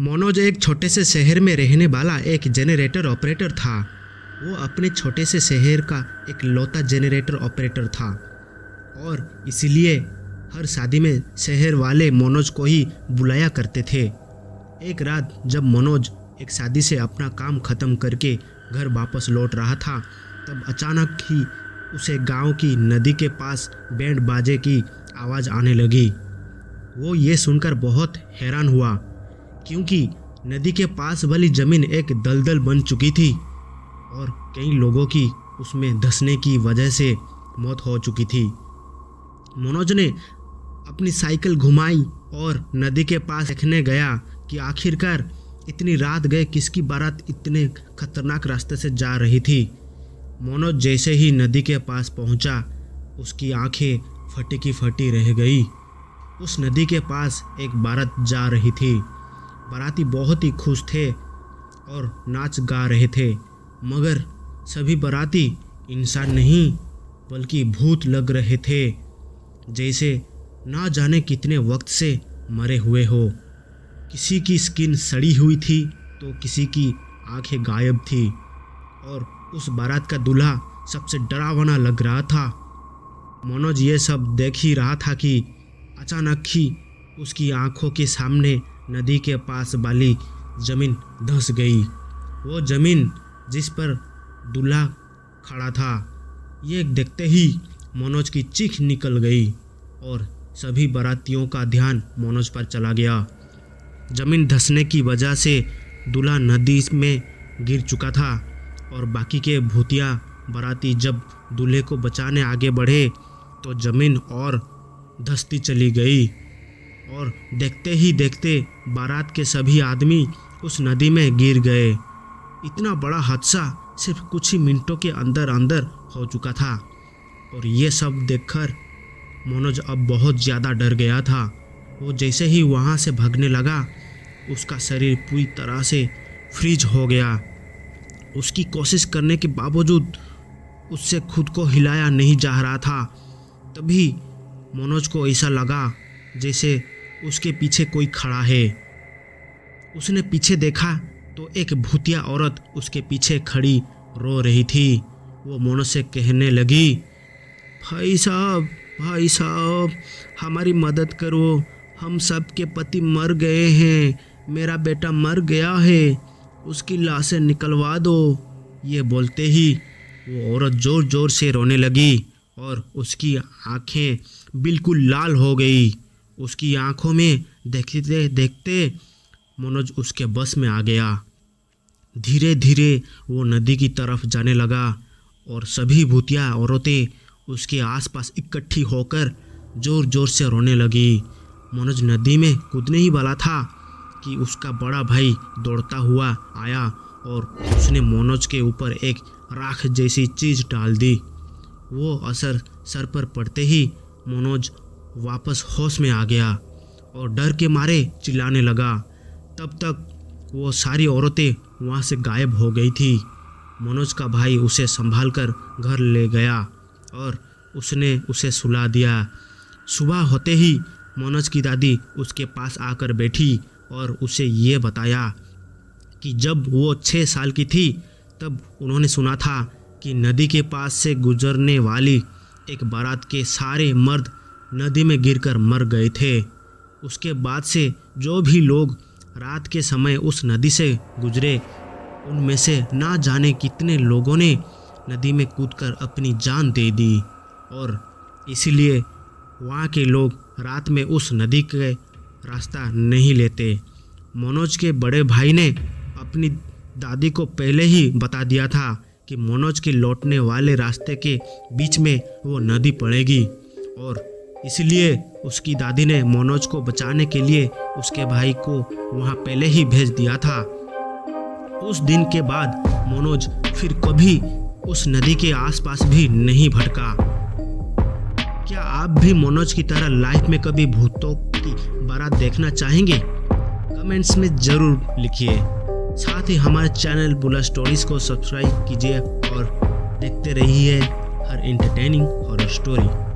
मनोज एक छोटे से शहर में रहने वाला एक जनरेटर ऑपरेटर था। वो अपने छोटे से शहर का एक लौता जनरेटर ऑपरेटर था और इसलिए हर शादी में शहर वाले मनोज को ही बुलाया करते थे। एक रात जब मनोज एक शादी से अपना काम ख़त्म करके घर वापस लौट रहा था, तब अचानक ही उसे गांव की नदी के पास बैंड बाजे की आवाज़ आने लगी। वो ये सुनकर बहुत हैरान हुआ क्योंकि नदी के पास वाली ज़मीन एक दलदल बन चुकी थी और कई लोगों की उसमें धंसने की वजह से मौत हो चुकी थी। मनोज ने अपनी साइकिल घुमाई और नदी के पास देखने गया कि आखिरकार इतनी रात गए किसकी बारात इतने खतरनाक रास्ते से जा रही थी। मनोज जैसे ही नदी के पास पहुंचा, उसकी आंखें फटी की फटी रह गई। उस नदी के पास एक बारात जा रही थी। बाराती बहुत ही खुश थे और नाच गा रहे थे, मगर सभी बाराती इंसान नहीं बल्कि भूत लग रहे थे, जैसे ना जाने कितने वक्त से मरे हुए हो। किसी की स्किन सड़ी हुई थी तो किसी की आंखें गायब थी और उस बारात का दूल्हा सबसे डरावना लग रहा था। मनोज ये सब देख ही रहा था कि अचानक ही उसकी आंखों के सामने नदी के पास वाली ज़मीन धंस गई। वो ज़मीन जिस पर दूल्हा खड़ा था, ये देखते ही मनोज की चीख निकल गई और सभी बारातियों का ध्यान मनोज पर चला गया। ज़मीन धंसने की वजह से दूल्हा नदी में गिर चुका था और बाकी के भूतिया बाराती जब दूल्हे को बचाने आगे बढ़े तो ज़मीन और धंसती चली गई और देखते ही देखते बारात के सभी आदमी उस नदी में गिर गए। इतना बड़ा हादसा सिर्फ कुछ ही मिनटों के अंदर अंदर हो चुका था और ये सब देखकर मनोज अब बहुत ज़्यादा डर गया था। वो जैसे ही वहाँ से भागने लगा, उसका शरीर पूरी तरह से फ्रीज हो गया। उसकी कोशिश करने के बावजूद उससे खुद को हिलाया नहीं जा रहा था। तभी मनोज को ऐसा लगा जैसे उसके पीछे कोई खड़ा है। उसने पीछे देखा तो एक भूतिया औरत उसके पीछे खड़ी रो रही थी। वो मनोज से कहने लगी, भाई साहब हमारी मदद करो, हम सब के पति मर गए हैं, मेरा बेटा मर गया है, उसकी लाशें निकलवा दो। ये बोलते ही वो औरत ज़ोर ज़ोर से रोने लगी और उसकी आंखें बिल्कुल लाल हो गई। उसकी आंखों में देखते देखते मनोज उसके बस में आ गया। धीरे धीरे वो नदी की तरफ जाने लगा और सभी भूतिया औरतें उसके आसपास इकट्ठी होकर ज़ोर ज़ोर से रोने लगी। मनोज नदी में कूदने ही वाला था कि उसका बड़ा भाई दौड़ता हुआ आया और उसने मनोज के ऊपर एक राख जैसी चीज़ डाल दी। वो असर सर पर पड़ते ही मनोज वापस होश में आ गया और डर के मारे चिल्लाने लगा। तब तक वो सारी औरतें वहाँ से गायब हो गई थी। मनोज का भाई उसे संभालकर घर ले गया और उसने उसे सुला दिया। सुबह होते ही मनोज की दादी उसके पास आकर बैठी और उसे ये बताया कि जब वो 6 साल की थी तब उन्होंने सुना था कि नदी के पास से गुजरने वाली एक बारात के सारे मर्द नदी में गिरकर मर गए थे। उसके बाद से जो भी लोग रात के समय उस नदी से गुजरे, उनमें से ना जाने कितने लोगों ने नदी में कूदकर अपनी जान दे दी और इसीलिए वहाँ के लोग रात में उस नदी के रास्ता नहीं लेते। मनोज के बड़े भाई ने अपनी दादी को पहले ही बता दिया था कि मनोज के लौटने वाले रास्ते के बीच में वो नदी पड़ेगी और इसलिए उसकी दादी ने मनोज को बचाने के लिए उसके भाई को वहाँ पहले ही भेज दिया था। उस दिन के बाद मनोज फिर कभी उस नदी के आसपास भी नहीं भटका। क्या आप भी मनोज की तरह लाइफ में कभी भूतों की बारात देखना चाहेंगे? कमेंट्स में ज़रूर लिखिए। साथ ही हमारे चैनल बुला स्टोरीज को सब्सक्राइब कीजिए और देखते रहिए हर एंटरटेनिंग हॉरर स्टोरी।